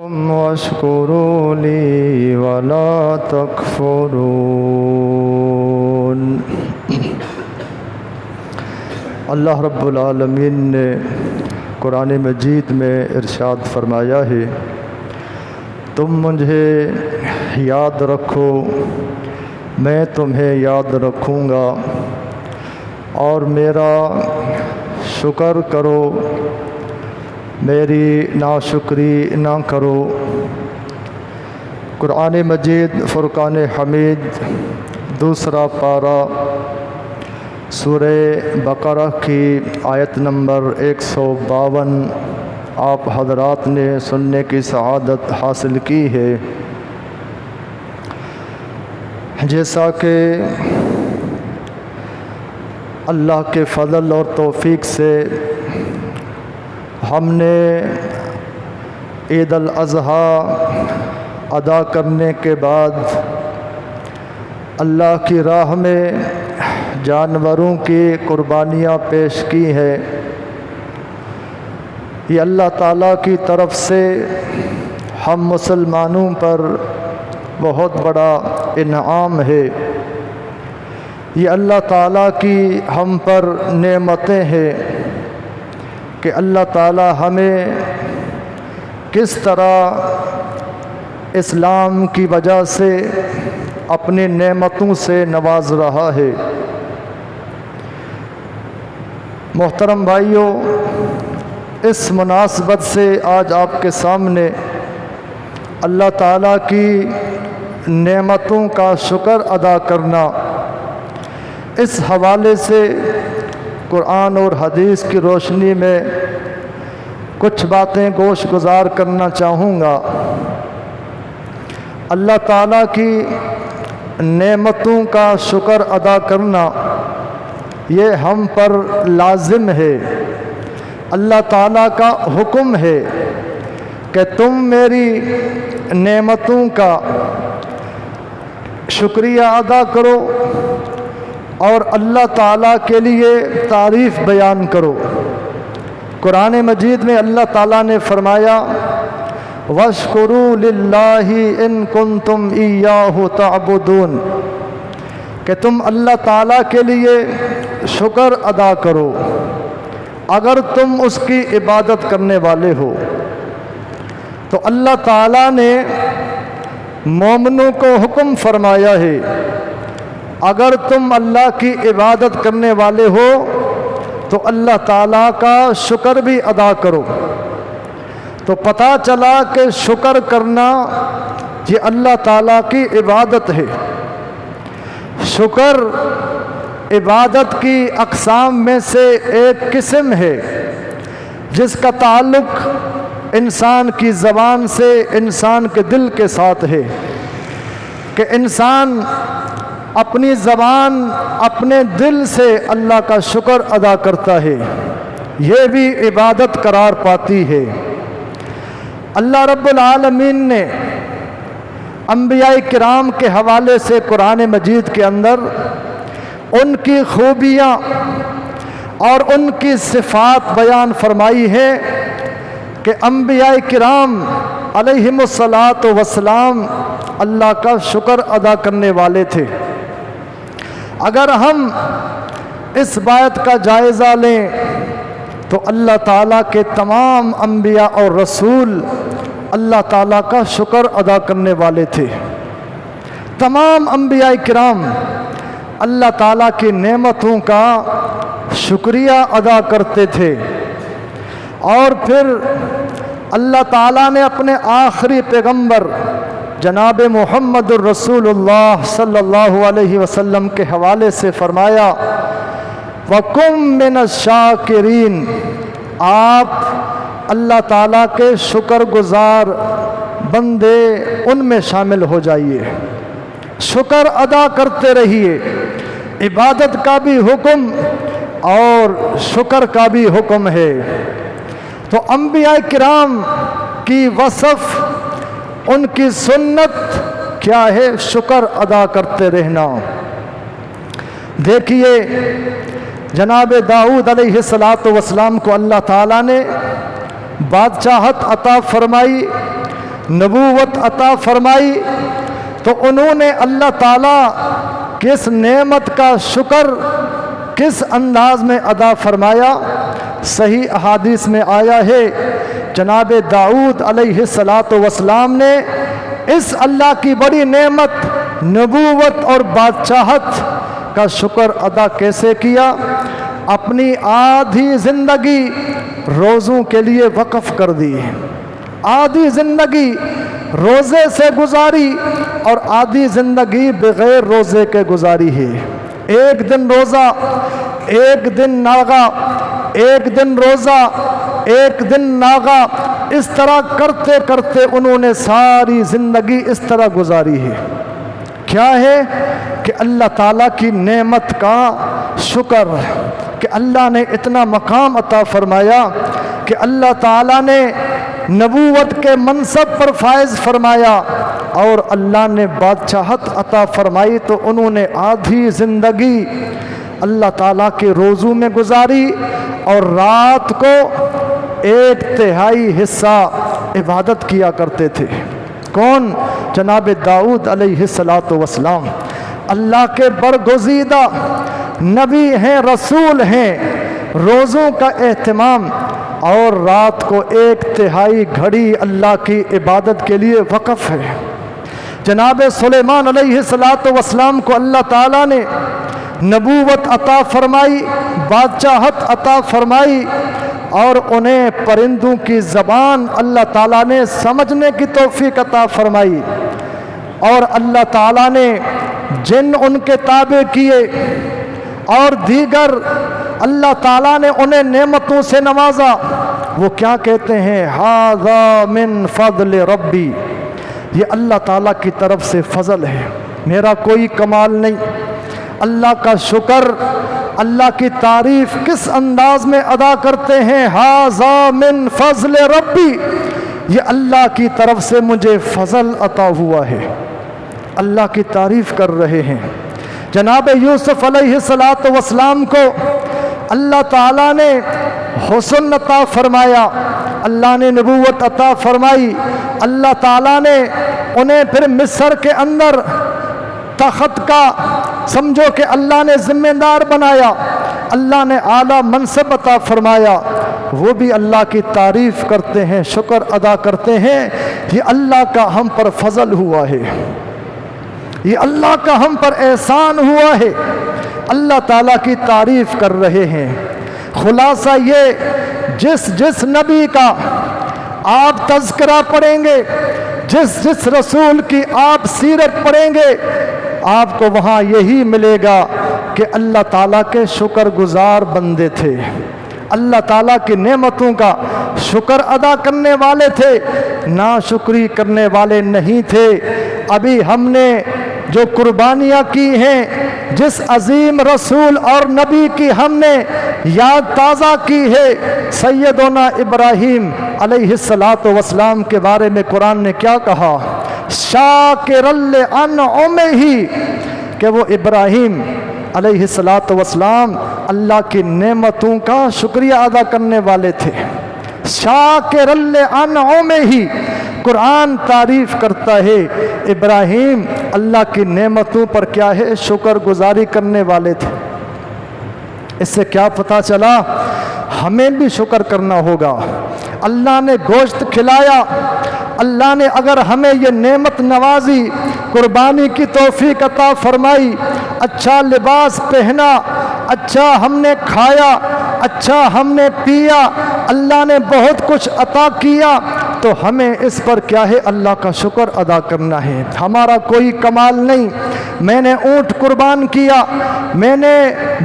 واشکروا لی ولا تکفرون۔ اللہ رب العالمین نے قرآن مجید میں ارشاد فرمایا ہے، تم مجھے یاد رکھو میں تمہیں یاد رکھوں گا، اور میرا شکر کرو میری ناشکری نہ کرو۔ قرآن مجید فرقان حمید دوسرا پارہ سورہ بقرہ کی آیت نمبر 152 آپ حضرات نے سننے کی سعادت حاصل کی ہے۔ جیسا کہ اللہ کے فضل اور توفیق سے ہم نے عید الاضحیٰ ادا کرنے کے بعد اللہ کی راہ میں جانوروں کی قربانیاں پیش کی ہیں۔ یہ اللہ تعالیٰ کی طرف سے ہم مسلمانوں پر بہت بڑا انعام ہے۔ یہ اللہ تعالیٰ کی ہم پر نعمتیں ہیں کہ اللہ تعالیٰ ہمیں کس طرح اسلام کی وجہ سے اپنی نعمتوں سے نواز رہا ہے۔ محترم بھائیوں، اس مناسبت سے آج آپ کے سامنے اللہ تعالیٰ کی نعمتوں کا شکر ادا کرنا، اس حوالے سے قرآن اور حدیث کی روشنی میں کچھ باتیں گوش گزار کرنا چاہوں گا۔ اللہ تعالیٰ کی نعمتوں کا شکر ادا کرنا یہ ہم پر لازم ہے۔ اللہ تعالیٰ کا حکم ہے کہ تم میری نعمتوں کا شکریہ ادا کرو اور اللہ تعالیٰ کے لیے تعریف بیان کرو۔ قرآن مجید میں اللہ تعالیٰ نے فرمایا، وَاشْكُرُوا لِلَّهِ إِن كُنتُمْ إِيَّاهُ تَعْبُدُونَ، کہ تم اللہ تعالیٰ کے لیے شکر ادا کرو اگر تم اس کی عبادت کرنے والے ہو۔ تو اللہ تعالیٰ نے مومنوں کو حکم فرمایا ہے، اگر تم اللہ کی عبادت کرنے والے ہو تو اللہ تعالیٰ کا شکر بھی ادا کرو۔ تو پتہ چلا کہ شکر کرنا یہ اللہ تعالیٰ کی عبادت ہے۔ شکر عبادت کی اقسام میں سے ایک قسم ہے جس کا تعلق انسان کی زبان سے انسان کے دل کے ساتھ ہے، کہ انسان اپنی زبان اپنے دل سے اللہ کا شکر ادا کرتا ہے، یہ بھی عبادت قرار پاتی ہے۔ اللہ رب العالمین نے انبیاء کرام کے حوالے سے قرآن مجید کے اندر ان کی خوبیاں اور ان کی صفات بیان فرمائی ہے کہ انبیاء کرام علیہم الصلاۃ والسلام اللہ کا شکر ادا کرنے والے تھے۔ اگر ہم اس بات کا جائزہ لیں تو اللہ تعالیٰ کے تمام انبیاء اور رسول اللہ تعالیٰ کا شکر ادا کرنے والے تھے۔ تمام انبیاء کرام اللہ تعالیٰ کی نعمتوں کا شکریہ ادا کرتے تھے، اور پھر اللہ تعالیٰ نے اپنے آخری پیغمبر جناب محمد الرسول اللہ صلی اللہ علیہ وسلم کے حوالے سے فرمایا، وَكُن مِّنَ الشَّاكِرِينَ، آپ اللہ تعالیٰ کے شکر گزار بندے ان میں شامل ہو جائیے، شکر ادا کرتے رہیے۔ عبادت کا بھی حکم اور شکر کا بھی حکم ہے۔ تو انبیاء کرام کی وصف، ان کی سنت کیا ہے؟ شکر ادا کرتے رہنا۔ دیکھیے جناب داؤد علیہ السلام کو اللہ تعالیٰ نے بادشاہت عطا فرمائی नबूवत अता फरमाई तो उन्होंने अल्लाह ताला किस नेमत का शुक्र किस अंदाज में अदा फरमाया। सही अहादीस में आया है जनाब दाऊद अलैहिस्सलातु वस्सलाम ने इस अल्लाह की बड़ी नेमत नबूवत और बादशाहत का शुक्र अदा कैसे किया। अपनी आधी ज़िंदगी रोज़ों के लिए वक़फ़ कर दी, आधी ज़िंदगी रोज़े से गुजारी और आधी ज़िंदगी बग़ैर रोज़े के गुजारी है। एक दिन रोज़ा, एक दिन नागा, एक दिन रोज़ा, एक दिन नागा, इस तरह करते करते उन्होंने सारी ज़िंदगी इस तरह गुजारी है। क्या है कि अल्लाह ताला की नेमत का शुक्र कि अल्लाह ने इतना मकाम अता फरमाया कि अल्लाह ताला ने नबूवत के मनसब पर फायज फरमाया और अल्लाह ने बादशाहत अता फरमाई तो उन्होंने आधी ज़िंदगी अल्लाह ताला के रोज़ों में गुजारी और रात को 1/3 हिस्सा इबादत किया करते थे। कौन? जनाब दाऊद अलैहिस्सलातु वस्सलाम, अल्लाह के बरगुज़ीदा नबी हैं, रसूल हैं। रोज़ों का एहतमाम और रात को 1/3 घड़ी अल्लाह की इबादत के लिए वक़फ़ है। जनाब सुलेमान अलैहिस्सलातु वस्सलाम को अल्लाह ताला ने नबूवत अता फरमाई, बादशाहत अता फरमाई और उन्हें परिंदों की ज़बान अल्लाह ताला ने समझने की तौफीक अता फरमाई और अल्लाह ताला ने जिन उनके ताबे किए और दीगर अल्लाह ताला ने उन्हें नेमतों से नवाजा। वो क्या कहते हैं? हाज़ा मिन फ़ज़ल रब्बी, ये अल्लाह ताला की तरफ से फ़ज़ल है, मेरा कोई कमाल नहीं। अल्लाह का शुक्र, अल्लाह की तारीफ़ किस अंदाज में अदा करते हैं? हाज़ा मिन फ़ज़ल रब्बी, ये अल्लाह की तरफ से मुझे फ़ज़ल अता हुआ है। अल्लाह की तारीफ़ कर रहे हैं। जनाब यूसुफ अलैहिस्सलातु वस्सलाम को अल्लाह ताला ने हुस्न अता फरमाया, अल्लाह ने नबूवत अता फरमाई, अल्लाह ताला ने उन्हें फिर मिस्र के अंदर तख़्त का समझो कि अल्लाह ने ज़िम्मेदार बनाया, अल्लाह ने आला मनसब अता फरमाया। वो भी अल्लाह की तारीफ़ करते हैं, शुक्र अदा करते हैं। ये अल्लाह का हम पर फ़ज़ल हुआ है, ये अल्लाह का हम पर एहसान हुआ है। अल्लाह ताला की तारीफ़ कर रहे हैं। खुलासा ये, जिस जिस नबी का आप तज़किरा पढ़ेंगे, जिस जिस रसूल की आप सीरत पढ़ेंगे, आपको वहाँ यही मिलेगा कि अल्लाह ताला के शुक्रगुजार बंदे थे, अल्लाह ताला की नेमतों का शुक्र अदा करने वाले थे, नाशुक्री करने वाले नहीं थे। अभी हमने जो कुर्बानियाँ की हैं, जिस अजीम रसूल और नबी की हमने याद ताज़ा की है, सैयदना इब्राहीम अलैहिस्सलातु वस्सलाम के बारे में कुरान ने क्या कहा? शाकिरल अनउमिही, कि वो इब्राहीम अलैहिस्सलातु वस्सलाम अल्लाह की नेमतों का शुक्रिया अदा करने वाले थे। शाकिरल अनउमिही, कुरान तारीफ़ करता है इब्राहीम अल्लाह की नेमतों पर क्या है? शुक्र गुजारी करने वाले थे। इससे क्या पता चला? हमें भी शुक्र करना होगा। अल्लाह ने गोश्त खिलाया, अल्लाह ने अगर हमें ये नेमत नवाजी, कुर्बानी की तौफीक अता फरमाई, अच्छा लिबास पहना, अच्छा हमने खाया, अच्छा हमने पिया, अल्लाह ने बहुत कुछ अता किया, तो हमें इस पर क्या है? अल्लाह का शुक्र अदा करना है। हमारा कोई कमाल नहीं, मैंने ऊँट कुर्बान किया, मैंने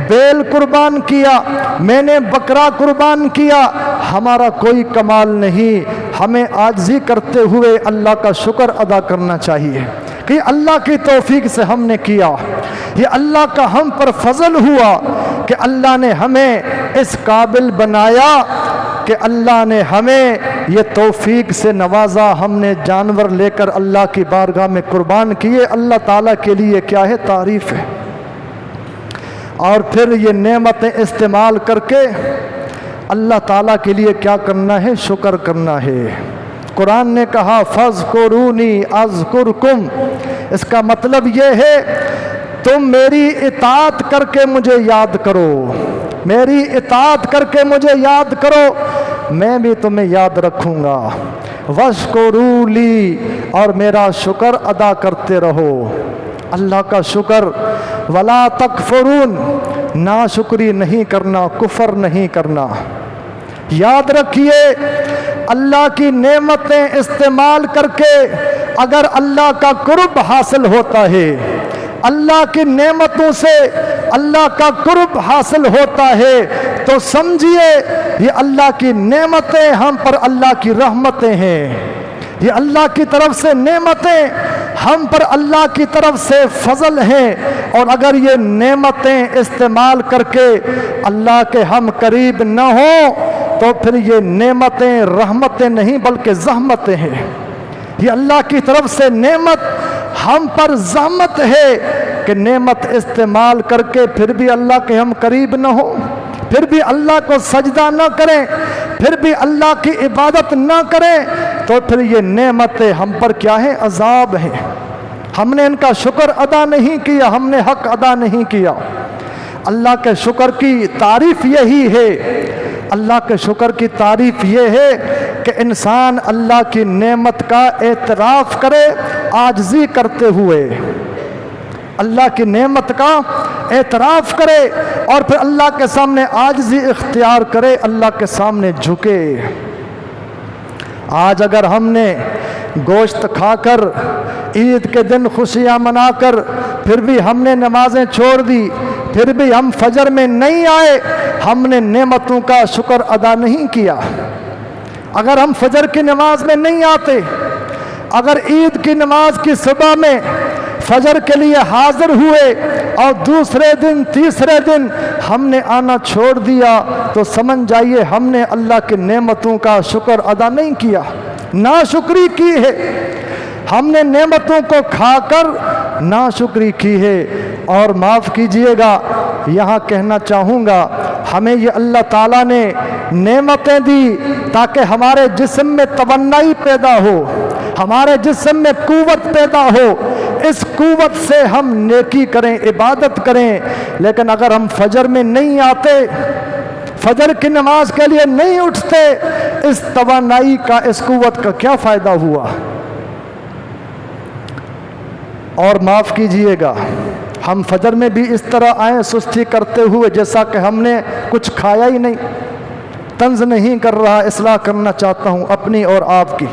बैल कुर्बान किया, मैंने बकरा कुर्बान किया, हमारा कोई कमाल नहीं। हमें आजिज़ी करते हुए अल्लाह का शुक्र अदा करना चाहिए कि अल्लाह की तौफीक से हमने किया, ये अल्लाह का हम पर फजल हुआ कि अल्लाह ने हमें इस काबिल बनाया कि अल्लाह ने हमें ये तौफीक से नवाजा, हमने जानवर लेकर अल्लाह की बारगाह में कुर्बान किए। अल्लाह ताला के लिए क्या है? तारीफ़ है। और फिर ये नेमतें इस्तेमाल करके अल्लाह ताला के लिए क्या करना है? शुक्र करना है। कुरान ने कहा फज़कुरूनी अज़कुरकुम, इसका मतलब ये है तुम मेरी इताअत करके मुझे याद करो, मेरी इताअत करके मुझे याद करो, मैं भी तुम्हें याद रखूँगा। वश्कुरूली, और मेरा शुक्र अदा करते रहो, अल्लाह का शुक्र। वला तकफुरून, ना शुक्री नहीं करना, कुफर नहीं करना। याद रखिए अल्लाह की नेमतें इस्तेमाल करके अगर अल्लाह का कुर्ब हासिल होता है, अल्लाह की नेमतों से अल्लाह का कुर्ब हासिल होता है, तो समझिए ये अल्लाह की नेमतें हम पर अल्लाह की रहमतें हैं। ये अल्लाह की तरफ से नेमतें हम पर अल्लाह की तरफ से फजल हैं। और अगर ये नेमतें इस्तेमाल करके अल्लाह के हम करीब न हो तो फिर ये नेमतें रहमतें नहीं बल्कि ज़हमतें हैं। ये अल्लाह की तरफ से नेमत हम पर ज़हमत है कि नेमत इस्तेमाल करके फिर भी अल्लाह के हम करीब न हो, फिर भी अल्लाह को सजदा न करें, फिर भी अल्लाह की इबादत न करें, तो फिर ये नेमतें हम पर क्या है? अजाब हैं। हमने इनका शुक्र अदा नहीं किया, हमने हक अदा नहीं किया। अल्लाह के शुक्र की तारीफ़ यही है, अल्लाह के शुक्र की तारीफ़ ये है कि इंसान अल्लाह की नेमत का एतराफ़ करे आजिज़ी करते हुए, अल्लाह की नेमत का एतराफ़ करे और फिर अल्लाह के सामने आजिज़ी इख्तियार करे, अल्लाह के सामने झुके। आज अगर हमने गोश्त खाकर ईद के दिन खुशियाँ मनाकर फिर भी हमने नमाजें छोड़ दी, फिर भी हम फजर में नहीं आए, हमने नेमतों का शुक्र अदा नहीं किया। अगर हम फजर की नमाज में नहीं आते, अगर ईद की नमाज की सुबह में फजर के लिए हाजिर हुए और दूसरे दिन तीसरे दिन हमने आना छोड़ दिया, तो समझ जाइए हमने अल्लाह की नेमतों का शुक्र अदा नहीं किया, नाशुक्री की है। हमने नेमतों को खाकर नाशुक्री की है। और माफ़ कीजिएगा, यहाँ कहना चाहूँगा, हमें ये अल्लाह ताला ने नेमतें दी ताकि हमारे जिस्म में तवन्नाई पैदा हो, हमारे जिस्म में कुव्वत पैदा हो, इस कुव्वत से हम नेकी करें, इबादत करें। लेकिन अगर हम फजर में नहीं आते, फजर की नमाज के लिए नहीं उठते, इस तवानाई का, इस कुव्वत का क्या फ़ायदा हुआ? और माफ़ कीजिएगा, हम फजर में भी इस तरह आए सुस्ती करते हुए जैसा कि हमने कुछ खाया ही नहीं। तंज नहीं कर रहा, इस्लाह करना चाहता हूँ अपनी और आपकी।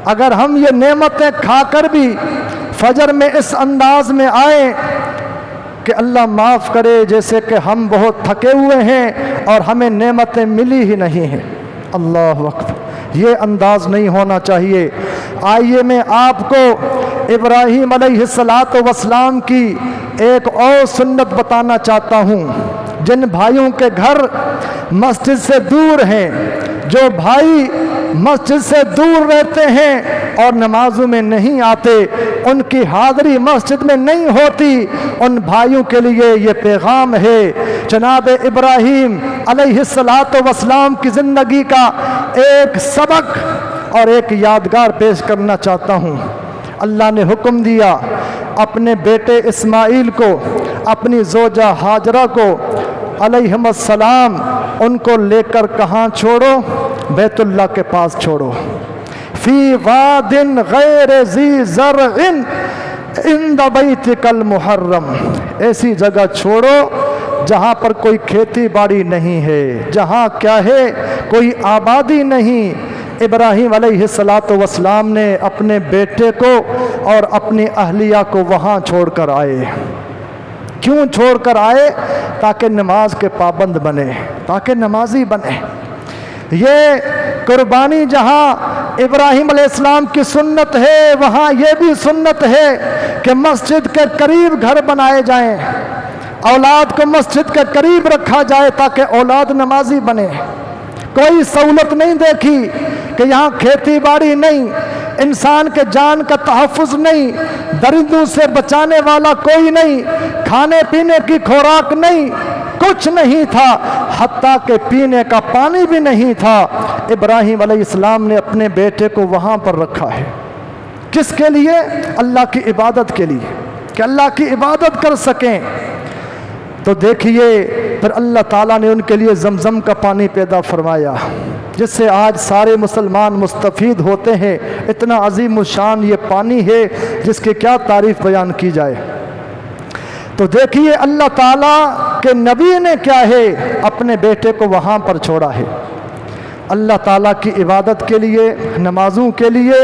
अगर हम ये नेमतें खाकर भी फजर में इस अंदाज में आए कि अल्लाह माफ़ करे जैसे कि हम बहुत थके हुए हैं और हमें नेमतें मिली ही नहीं हैं, अल्लाह अकबर, ये अंदाज़ नहीं होना चाहिए। आइए मैं आपको इब्राहीम अलैहिस्सलातु वस्सलाम की एक और सुन्नत बताना चाहता हूँ। जिन भाइयों के घर मस्जिद से दूर हैं, जो भाई मस्जिद से दूर रहते हैं और नमाजों में नहीं आते, उनकी हाज़िरी मस्जिद में नहीं होती, उन भाइयों के लिए ये पैगाम है। जनाब इब्राहीम अलैहिस्सलातु वस्सलाम की ज़िंदगी का एक सबक और एक यादगार पेश करना चाहता हूँ। अल्लाह ने हुक्म दिया अपने बेटे इस्माइल को, अपनी ज़ोजा हाजरा को अलैहिस्सलाम, उनको लेकर कहाँ छोड़ो? बैतुल्लाह के पास छोड़ो। फी वादिन गैर ज़ी ज़रइन इंद बैतिकल मुहर्रम, ऐसी जगह छोड़ो जहाँ पर कोई खेती बाड़ी नहीं है, जहाँ क्या है, कोई आबादी नहीं। इब्राहीम अलैहिस्सलातु वस्सलाम ने अपने बेटे को और अपनी अहलिया को वहाँ छोड़कर आए। क्यों छोड़कर आए? ताकि नमाज के पाबंद बने, ताकि नमाजी बने। ये कुर्बानी जहाँ इब्राहीम अलैहिस्सलाम की सुन्नत है, वहाँ ये भी सुन्नत है कि मस्जिद के करीब घर बनाए जाएं, औलाद को मस्जिद के करीब रखा जाए ताकि औलाद नमाजी बने। कोई सहूलत नहीं देखी कि यहाँ खेती बाड़ी नहीं, इंसान के जान का तहफ़्फ़ुज़ नहीं, दरिंदों से बचाने वाला कोई नहीं, खाने पीने की खुराक नहीं, کچھ نہیں تھا، حتیٰ کہ پینے کا پانی بھی نہیں تھا، ابراہیم علیہ السلام نے اپنے بیٹے کو وہاں پر رکھا ہے۔ کس کے لیے؟ اللہ کی عبادت کے لیے، کہ اللہ کی عبادت کر سکیں۔ تو دیکھیے پھر اللہ تعالیٰ نے ان کے لیے زمزم کا پانی پیدا فرمایا، جس سے آج سارے مسلمان مستفید ہوتے ہیں۔ اتنا عظیم الشان یہ پانی ہے جس کی کیا تعریف بیان کی جائے۔ تو دیکھیے اللہ تعالیٰ کے نبی نے کیا ہے، اپنے بیٹے کو وہاں پر چھوڑا ہے، اللہ تعالیٰ کی عبادت کے لیے، نمازوں کے لیے،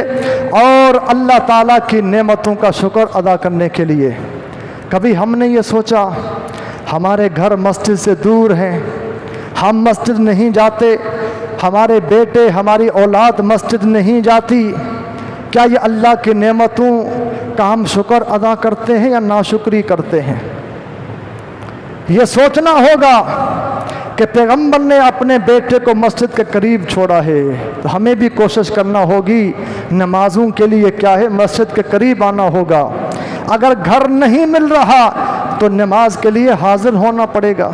اور اللہ تعالیٰ کی نعمتوں کا شکر ادا کرنے کے لیے۔ کبھی ہم نے یہ سوچا ہمارے گھر مسجد سے دور ہیں، ہم مسجد نہیں جاتے، ہمارے بیٹے ہماری اولاد مسجد نہیں جاتی، کیا یہ اللہ کی نعمتوں کا ہم شکر ادا کرتے ہیں یا ناشکری کرتے ہیں؟ یہ سوچنا ہوگا کہ پیغمبر نے اپنے بیٹے کو مسجد کے قریب چھوڑا ہے، تو ہمیں بھی کوشش کرنا ہوگی نمازوں کے لیے کیا ہے، مسجد کے قریب آنا ہوگا۔ اگر گھر نہیں مل رہا تو نماز کے لیے حاضر ہونا پڑے گا،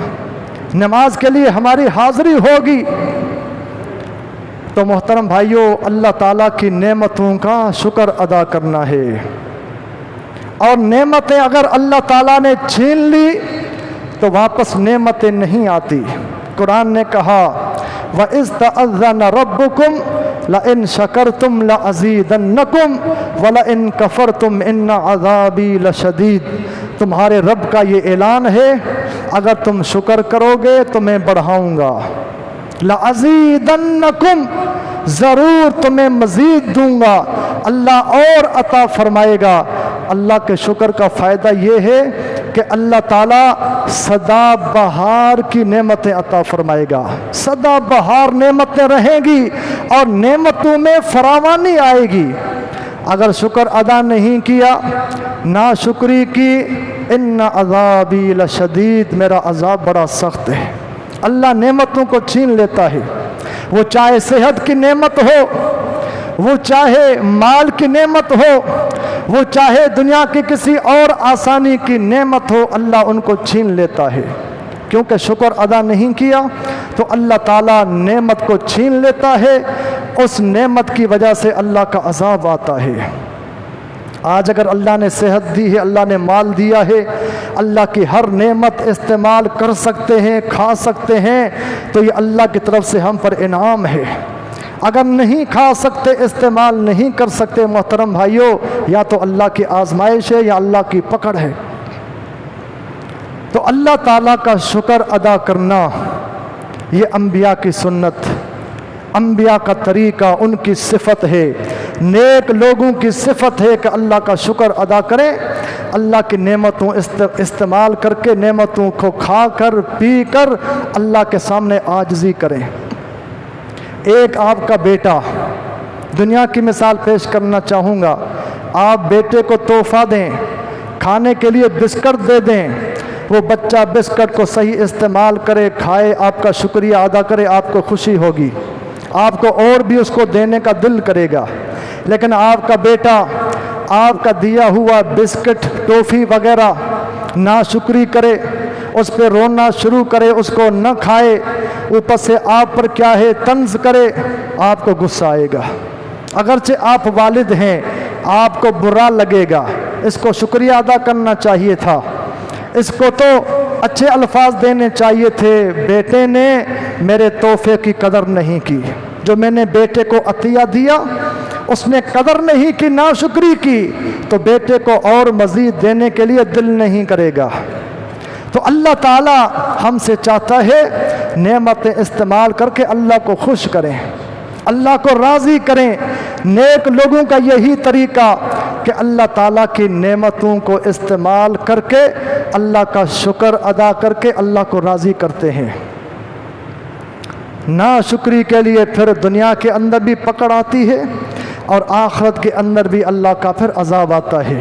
نماز کے لیے ہماری حاضری ہوگی۔ تو محترم بھائیوں، اللہ تعالیٰ کی نعمتوں کا شکر ادا کرنا ہے، اور نعمتیں اگر اللہ تعالیٰ نے چھین لی تو واپس نعمتیں نہیں آتی۔ قرآن نے کہا وَإِذْ تَأَذَّنَ رَبُّكُمْ لَإِن شَكَرْتُمْ لَأَزِيدَنَّكُمْ وَلَإِن كَفَرْتُمْ إِنَّ عَذَابِي لَشَدِيدٌ۔ تمہارے رب کا یہ اعلان ہے، اگر تم شکر کرو گے تو میں بڑھاؤں گا، لَأَزِيدَنَّكُمْ، ضرور تمہیں مزید دوں گا، اللہ اور عطا فرمائے گا۔ اللہ کے شکر کا فائدہ یہ ہے کہ اللہ تعالیٰ سدا بہار کی نعمتیں عطا فرمائے گا، سدا بہار نعمتیں رہیں گی اور نعمتوں میں فراوانی آئے گی۔ اگر شکر ادا نہیں کیا، ناشکری کی، ان عذابی لشدید، میرا عذاب بڑا سخت ہے۔ اللہ نعمتوں کو چھین لیتا ہے، وہ چاہے صحت کی نعمت ہو، وہ چاہے مال کی نعمت ہو، وہ چاہے دنیا کی کسی اور آسانی کی نعمت ہو، اللہ ان کو چھین لیتا ہے۔ کیونکہ شکر ادا نہیں کیا تو اللہ تعالیٰ نعمت کو چھین لیتا ہے، اس نعمت کی وجہ سے اللہ کا عذاب آتا ہے۔ آج اگر اللہ نے صحت دی ہے، اللہ نے مال دیا ہے، اللہ کی ہر نعمت استعمال کر سکتے ہیں، کھا سکتے ہیں، تو یہ اللہ کی طرف سے ہم پر انعام ہے۔ اگر نہیں کھا سکتے، استعمال نہیں کر سکتے، محترم بھائیوں، یا تو اللہ کی آزمائش ہے یا اللہ کی پکڑ ہے۔ تو اللہ تعالیٰ کا شکر ادا کرنا یہ انبیاء کی سنت، انبیاء کا طریقہ، ان کی صفت ہے، نیک لوگوں کی صفت ہے کہ اللہ کا شکر ادا کریں، اللہ کی نعمتوں استعمال کر کے، نعمتوں کو کھا کر پی کر اللہ کے سامنے عاجزی کریں۔ ایک آپ کا بیٹا، دنیا کی مثال پیش کرنا چاہوں گا، آپ بیٹے کو تحفہ دیں، کھانے کے لیے بسکٹ دے دیں، وہ بچہ بسکٹ کو صحیح استعمال کرے، کھائے، آپ کا شکریہ ادا کرے، آپ کو خوشی ہوگی، آپ کو اور بھی اس کو دینے کا دل کرے گا۔ لیکن آپ کا بیٹا آپ کا دیا ہوا بسکٹ، ٹافی وغیرہ ناشکری کرے، اس پہ رونا شروع کرے، اس کو نہ کھائے، اوپر سے آپ پر کیا ہے طنز کرے، آپ کو غصہ آئے گا۔ اگرچہ آپ والد ہیں، آپ کو برا لگے گا، اس کو شکریہ ادا کرنا چاہیے تھا، اس کو تو اچھے الفاظ دینے چاہیے تھے، بیٹے نے میرے تحفے کی قدر نہیں کی، جو میں نے بیٹے کو عطیہ دیا اس نے قدر نہیں کی، ناشکری کی، تو بیٹے کو اور مزید دینے کے لیے دل نہیں کرے گا۔ تو اللہ تعالیٰ ہم سے چاہتا ہے نعمتیں استعمال کر کے اللہ کو خوش کریں، اللہ کو راضی کریں۔ نیک لوگوں کا یہی طریقہ کہ اللہ تعالیٰ کی نعمتوں کو استعمال کر کے اللہ کا شکر ادا کر کے اللہ کو راضی کرتے ہیں۔ ناشکری کے لیے پھر دنیا کے اندر بھی پکڑ آتی ہے اور آخرت کے اندر بھی اللہ کا پھر عذاب آتا ہے۔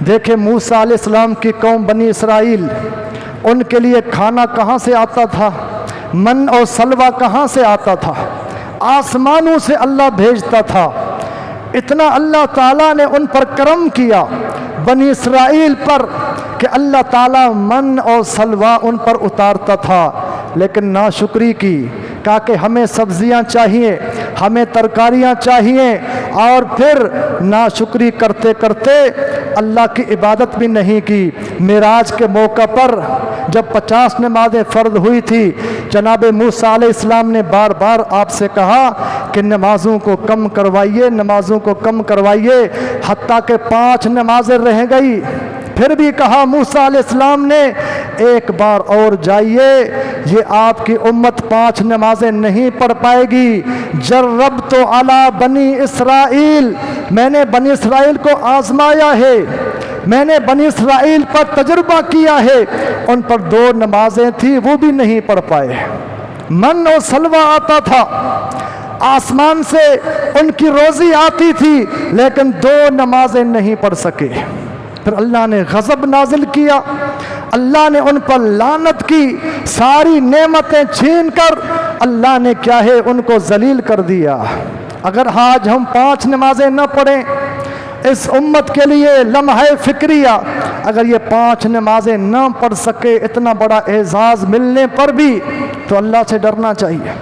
دیکھیں موسیٰ علیہ السلام کی قوم بنی اسرائیل، ان کے لیے کھانا کہاں سے آتا تھا؟ من اور سلوہ کہاں سے آتا تھا؟ آسمانوں سے اللہ بھیجتا تھا۔ اتنا اللہ تعالیٰ نے ان پر کرم کیا، بنی اسرائیل پر، کہ اللہ تعالیٰ من اور سلوہ ان پر اتارتا تھا، لیکن ناشکری کی، کہا کہ ہمیں سبزیاں چاہیے، ہمیں ترکاریاں چاہیے، اور پھر ناشکری کرتے کرتے اللہ کی عبادت بھی نہیں کی۔ معراج کے موقع پر جب 50 نمازیں فرض ہوئی تھی، جناب موسیٰ علیہ السلام نے بار بار آپ سے کہا کہ نمازوں کو کم کروائیے، نمازوں کو کم کروائیے، حتیٰ کہ 5 نمازیں رہ گئی۔ پھر بھی کہا موسیٰ علیہ السلام نے ایک بار اور جائیے، یہ آپ کی امت 5 نمازیں نہیں پڑھ پائے گی۔ جربت علی بنی اسرائیل، میں نے بنی اسرائیل کو آزمایا ہے، میں نے بنی اسرائیل پر تجربہ کیا ہے، ان پر 2 نمازیں تھی وہ بھی نہیں پڑھ پائے۔ من اور سلوہ آتا تھا، آسمان سے ان کی روزی آتی تھی، لیکن 2 نمازیں نہیں پڑھ سکے۔ پھر اللہ نے غضب نازل کیا، اللہ نے ان پر لعنت کی، ساری نعمتیں چھین کر اللہ نے کیا ہے ان کو ذلیل کر دیا۔ اگر آج ہم 5 نمازیں نہ پڑھیں، اس امت کے لیے لمحہ فکریہ، اگر یہ 5 نمازیں نہ پڑھ سکے اتنا بڑا اعزاز ملنے پر بھی، تو اللہ سے ڈرنا چاہیے۔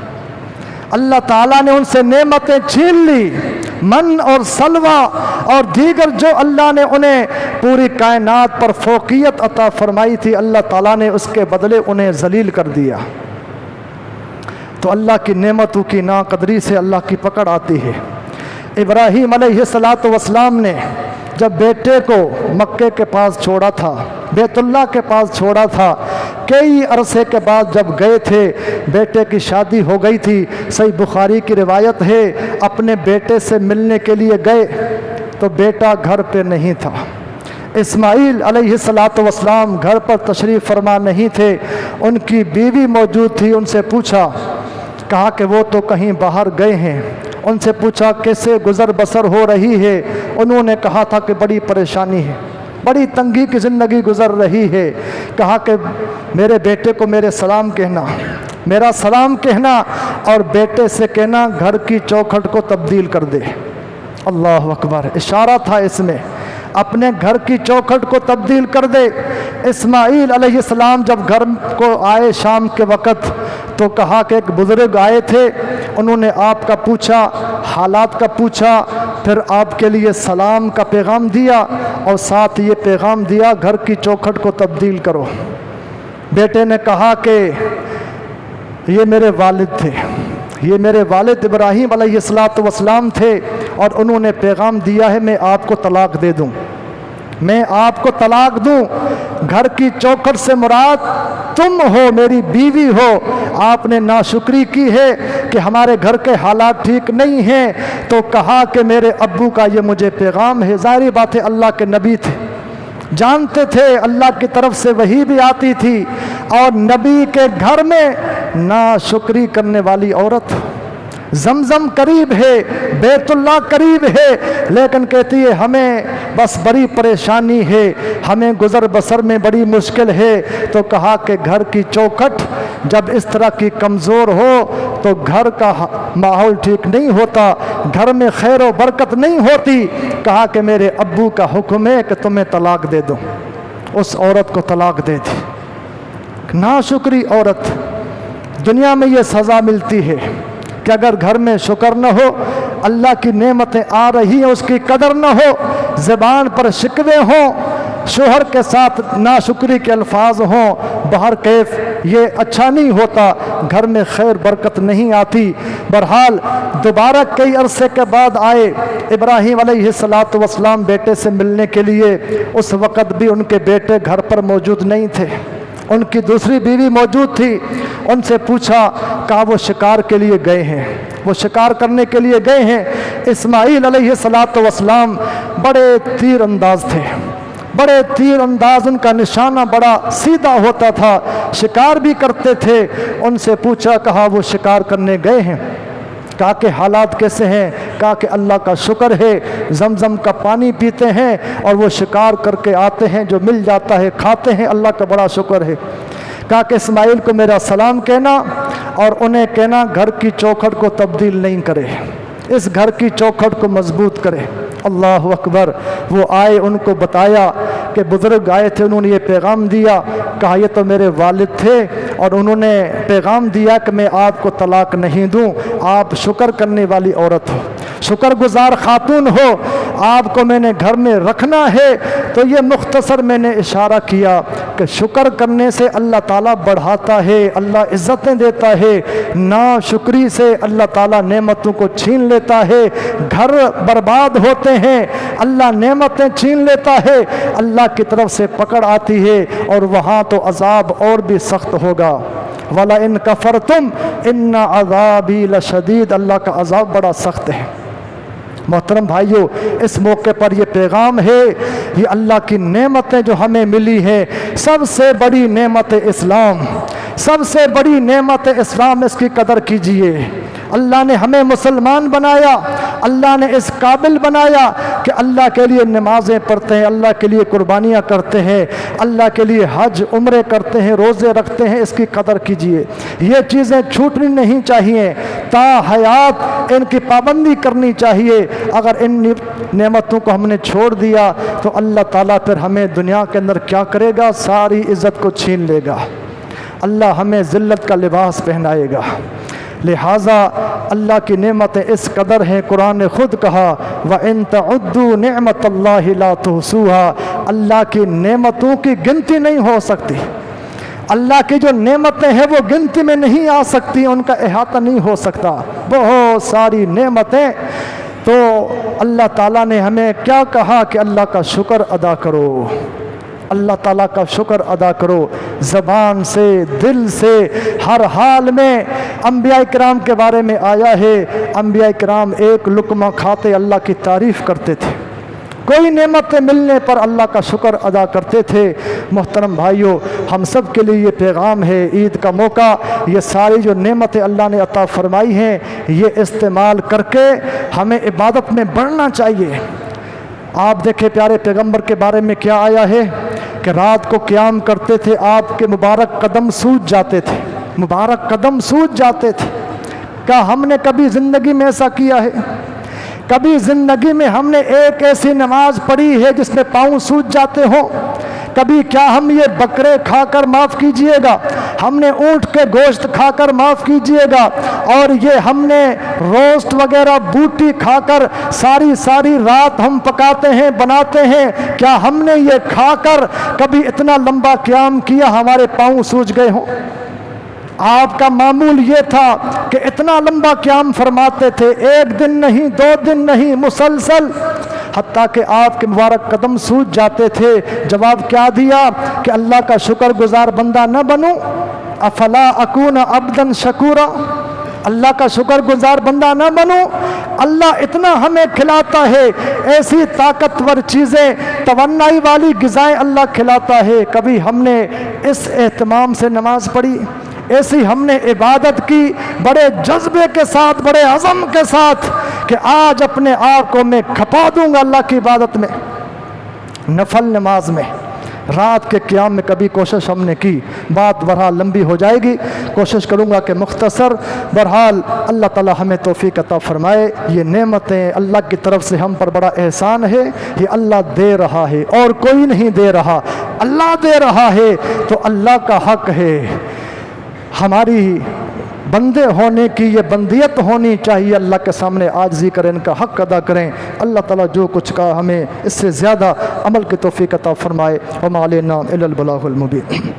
اللہ تعالیٰ نے ان سے نعمتیں چھین لی، من اور سلوہ اور دیگر جو اللہ نے انہیں پوری کائنات پر فوقیت عطا فرمائی تھی، اللہ تعالیٰ نے اس کے بدلے انہیں ذلیل کر دیا۔ تو اللہ کی نعمتوں کی ناقدری سے اللہ کی پکڑ آتی ہے۔ ابراہیم علیہ السلام نے جب بیٹے کو مکے کے پاس چھوڑا تھا، بیت اللہ کے پاس چھوڑا تھا، کئی عرصے کے بعد جب گئے تھے، بیٹے کی شادی ہو گئی تھی، صحیح بخاری کی روایت ہے، اپنے بیٹے سے ملنے کے لیے گئے تو بیٹا گھر پہ نہیں تھا۔ اسماعیل علیہ السلام گھر پر تشریف فرما نہیں تھے، ان کی بیوی موجود تھی، ان سے پوچھا، کہا کہ وہ تو کہیں باہر گئے ہیں۔ ان سے پوچھا کیسے گزر بسر ہو رہی ہے، انہوں نے کہا تھا کہ بڑی پریشانی ہے، بڑی تنگی کی زندگی گزر رہی ہے۔ کہا کہ میرے بیٹے کو میرے سلام کہنا، میرا سلام کہنا، اور بیٹے سے کہنا گھر کی چوکھٹ کو تبدیل کر دے۔ اللہ اکبر، اشارہ تھا اس میں، اپنے گھر کی چوکھٹ کو تبدیل کر دے۔ اسماعیل علیہ السلام جب گھر کو آئے شام کے وقت، تو کہا کہ ایک بزرگ آئے تھے، انہوں نے آپ کا پوچھا، حالات کا پوچھا، پھر آپ کے لیے سلام کا پیغام دیا، اور ساتھ یہ پیغام دیا گھر کی چوکھٹ کو تبدیل کرو۔ بیٹے نے کہا کہ یہ میرے والد تھے، یہ میرے والد ابراہیم علیہ السلام تھے، اور انہوں نے پیغام دیا ہے میں آپ کو طلاق دے دوں، میں آپ کو طلاق دوں۔ گھر کی چوکھٹ سے مراد تم ہو، میری بیوی ہو۔ آپ نے ناشکری کی ہے کہ ہمارے گھر کے حالات ٹھیک نہیں ہیں، تو کہا کہ میرے ابو کا یہ مجھے پیغام ہے۔ ظاہری بات ہے اللہ کے نبی تھے، جانتے تھے اللہ کی طرف سے وحی بھی آتی تھی، اور نبی کے گھر میں ناشکری کرنے والی عورت، زمزم قریب ہے، بیت اللہ قریب ہے، لیکن کہتی ہے ہمیں بس بڑی پریشانی ہے، ہمیں گزر بسر میں بڑی مشکل ہے۔ تو کہا کہ گھر کی چوکھٹ جب اس طرح کی کمزور ہو تو گھر کا ماحول ٹھیک نہیں ہوتا، گھر میں خیر و برکت نہیں ہوتی۔ کہا کہ میرے ابو کا حکم ہے کہ تمہیں طلاق دے دو۔ اس عورت کو طلاق دے دی۔ ناشکری عورت، دنیا میں یہ سزا ملتی ہے کہ اگر گھر میں شکر نہ ہو، اللہ کی نعمتیں آ رہی ہیں اس کی قدر نہ ہو، زبان پر شکوے ہوں، شوہر کے ساتھ ناشکری کے الفاظ ہوں، بہر کیف یہ اچھا نہیں ہوتا، گھر میں خیر برکت نہیں آتی۔ بہرحال دوبارہ کئی عرصے کے بعد آئے ابراہیم علیہ السلام بیٹے سے ملنے کے لیے۔ اس وقت بھی ان کے بیٹے گھر پر موجود نہیں تھے، ان کی دوسری بیوی موجود تھی۔ ان سے پوچھا، کہا وہ شکار کے لیے گئے ہیں، وہ شکار کرنے کے لیے گئے ہیں۔ اسماعیل علیہ السلام بڑے تیر انداز تھے، بڑے تیر انداز، ان کا نشانہ بڑا سیدھا ہوتا تھا، شکار بھی کرتے تھے۔ ان سے پوچھا، کہا وہ شکار کرنے گئے ہیں؟ کہا کہ حالات کیسے ہیں؟ کہا کہ اللہ کا شکر ہے، زمزم کا پانی پیتے ہیں اور وہ شکار کر کے آتے ہیں، جو مل جاتا ہے کھاتے ہیں، اللہ کا بڑا شکر ہے۔ کہا کہ اسماعیل کو میرا سلام کہنا، اور انہیں کہنا گھر کی چوکھٹ کو تبدیل نہیں کرے، اس گھر کی چوکھٹ کو مضبوط کرے۔ اللہ اکبر۔ وہ آئے، ان کو بتایا کہ बुज़ुर्ग आए थे, उन्होंने ये पैगाम दिया, कहा ये तो मेरे वालिद थे और उन्होंने पैगाम दिया कि मैं आपको तलाक नहीं दूं, आप शुक्र करने वाली औरत हो, शुक्रगुजार खातून हो, आपको मैंने घर में रखना है। तो ये मुख्तसर मैंने इशारा किया कि शुक्र करने से अल्लाह ताला बढ़ाता है, अल्लाह इज़्ज़तें देता है, ना शुक्री से अल्लाह ताला नेमतों को छीन लेता है, घर बर्बाद होते हैं, अल्लाह नेमतें छीन लेता है, अल्लाह की तरफ से पकड़ आती है और वहाँ तो अज़ाब और भी सख्त होगा। वला इन कफ़रतुम इन्ना अज़ाबी लशदीद, अल्लाह का अज़ाब बड़ा सख्त है। मोहतरम भाइयों, इस मौके पर ये पैगाम है, ये अल्लाह की नेमतें जो हमें मिली हैं, सबसे बड़ी नेमत इस्लाम, सबसे बड़ी नेमत इस्लाम, इसकी कदर कीजिए। अल्लाह ने हमें मुसलमान बनाया, अल्लाह ने इस काबिल बनाया कि अल्लाह के लिए नमाज़ें पढ़ते हैं, अल्लाह के लिए कुर्बानियाँ करते हैं, अल्लाह के लिए हज उम्रे करते हैं, रोज़े रखते हैं, इसकी कदर कीजिए। ये चीज़ें छूटनी नहीं चाहिए, ता हयात इनकी पाबंदी करनी चाहिए। अगर इन नेमतों को हमने छोड़ दिया तो अल्लाह ताला फिर हमें दुनिया के अंदर क्या करेगा, सारी इज़्ज़त को छीन लेगा, अल्लाह हमें ज़िल्लत का लिबास पहनाएगा। लिहाजा अल्लाह की नेमतें इस कदर हैं, कुरान ने खुद कहा व इन तउद्दू निअमतल्लाहि ला तुहसूहा, अल्लाह की नेमतों की गिनती नहीं हो सकती, अल्लाह की जो नेमतें हैं वो गिनती में नहीं आ सकती, उनका अहाता नहीं हो सकता, बहुत सारी नेमतें। तो अल्लाह ताला ने हमें क्या कहा कि अल्लाह का शुक्र अदा करो, अल्लाह ताला का शुक्र अदा करो, ज़बान से, दिल से, हर हाल में। अंबिया इकराम के बारे में आया है, अंबिया इकराम एक लुक़मा खाते अल्लाह की तारीफ़ करते थे, कोई नेमतें मिलने पर अल्लाह का शुक्र अदा करते थे। मोहतरम भाइयों, हम सब के लिए ये पैगाम है, ईद का मौका, ये सारी जो नेमतें अल्लाह ने अता फरमाई हैं, ये इस्तेमाल करके हमें इबादत में बढ़ना चाहिए। आप देखें प्यारे पैगंबर के बारे में क्या आया है कि रात को क़याम करते थे, आपके मुबारक कदम सूज जाते थे, मुबारक कदम सूज जाते थे। क्या हमने कभी ज़िंदगी में ऐसा किया है? कभी ज़िंदगी में हमने एक ऐसी नमाज पढ़ी है जिसमें पाँव सूज जाते हों? कभी क्या हम ये बकरे खाकर माफ़ कीजिएगा, हमने ऊँट के गोश्त खाकर माफ़ कीजिएगा, और ये हमने रोस्ट वगैरह बूटी खाकर सारी सारी रात हम पकाते हैं, बनाते हैं, क्या हमने ये खाकर कभी इतना लंबा क़याम किया हमारे पाँव सूज गए हों? आपका मामूल ये था कि इतना लंबा क़याम फरमाते थे, एक दिन नहीं, 2 दिन नहीं, मुसलसल, हत्ता कि आपके मुबारक कदम सूज जाते थे। जवाब क्या दिया कि अल्लाह का शुक्रगुजार बंदा न बनूं? अफला अकून अब्दन शकूरा, अल्लाह का शुक्रगुजार बंदा न बनूं? अल्लाह इतना हमें खिलाता है, ऐसी ताकतवर चीज़ें, तवन्नाई वाली ग़िज़ाएँ अल्लाह खिलाता है, कभी हमने इस एहतमाम से नमाज पढ़ी, ऐसी हमने इबादत की बड़े जज्बे के साथ, बड़े अज़म के साथ कि आज अपने आप को मैं खपा दूंगा अल्लाह की इबादत में, नफल नमाज में, रात के क़याम में कभी कोशिश हमने की? बात बहरहाल लंबी हो जाएगी, कोशिश करूँगा कि मुख्तसर। बहरहाल अल्लाह ताला हमें तौफ़ीक़ अता फ़रमाए। ये नेमतें अल्लाह की तरफ से हम पर बड़ा एहसान है, ये अल्लाह दे रहा है और कोई नहीं दे रहा, अल्लाह दे रहा है, तो अल्लाह का हक़ है। हमारी बंदे होने की ये बंदियत होनी चाहिए, अल्लाह के सामने आजिज़ी करें, इनका हक़ अदा करें। अल्लाह ताला जो कुछ कहा हमें इससे ज़्यादा अमल की तौफ़ीक़ अता फ़रमाए। वमा अलैना इल्लल बलागुल मुबीन।